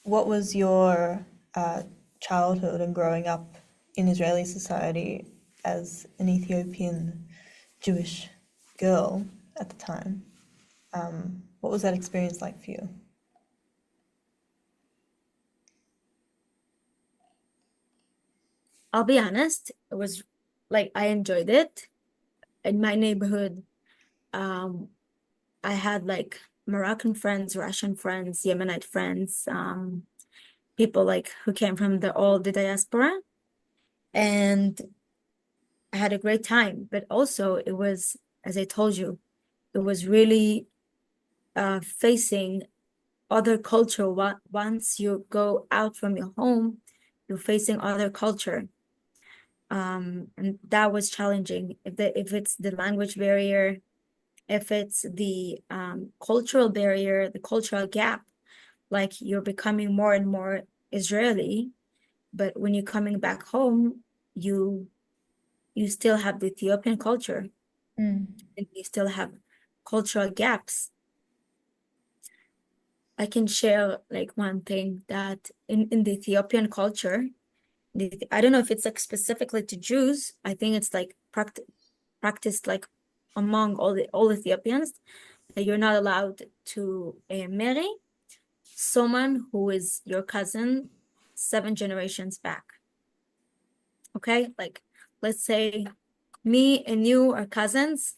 what was your childhood and growing up in Israeli society as an Ethiopian Jewish girl at the time? What was that experience like for you? I'll be honest, it was like I enjoyed it. In my neighborhood, um, I had like Moroccan friends, Russian friends, Yemenite friends, people like who came from the diaspora, and I had a great time. But also it was, as I told you, it was really facing other culture. Once you go out from your home, you're facing other culture. And that was challenging. If it's the language barrier, if it's the cultural barrier, the cultural gap, like you're becoming more and more Israeli, but when you're coming back home, you you still have the Ethiopian culture Mm. and you still have cultural gaps. I can share like one thing that in the Ethiopian culture, I don't know if it's like specifically to Jews. I think it's like practiced like among all Ethiopians that you're not allowed to marry someone who is your cousin 7 generations back. Okay, like let's say me and you are cousins,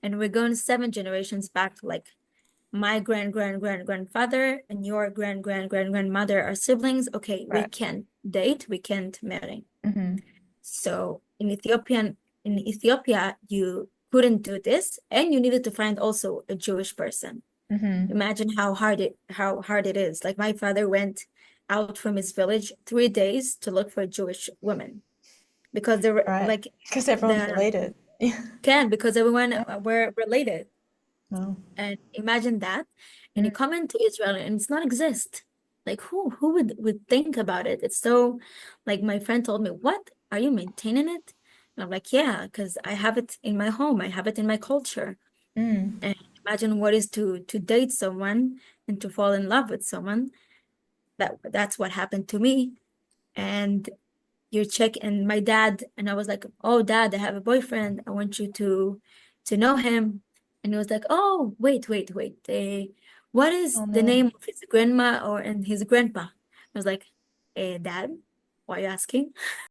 and we're going 7 generations back, like my grandfather and your grandmother are siblings. Okay, we Right. can't date, we can't marry. Mm-hmm. So in Ethiopia, you couldn't do this, and you needed to find also a Jewish person. Mm-hmm. Imagine how hard it is. Like my father went out from his village 3 days to look for a Jewish woman because they were Right. like Because everyone's the related. Yeah. can because everyone Yeah. were related. No. And imagine that, and you Mm. come into Israel and it's not exist. Like who would think about it? It's so like my friend told me, "What? Are you maintaining it?" And I'm like, "Yeah, because I have it in my home. I have it in my culture." Mm. And imagine what is to date someone and to fall in love with someone. That's what happened to me. And you check and my dad and I was like, "Oh, dad, I have a boyfriend. I want you to know him." And he was like, "Oh, wait. What is Oh the no. name of his grandma or and his grandpa?" I was like, "Dad, why are you asking?"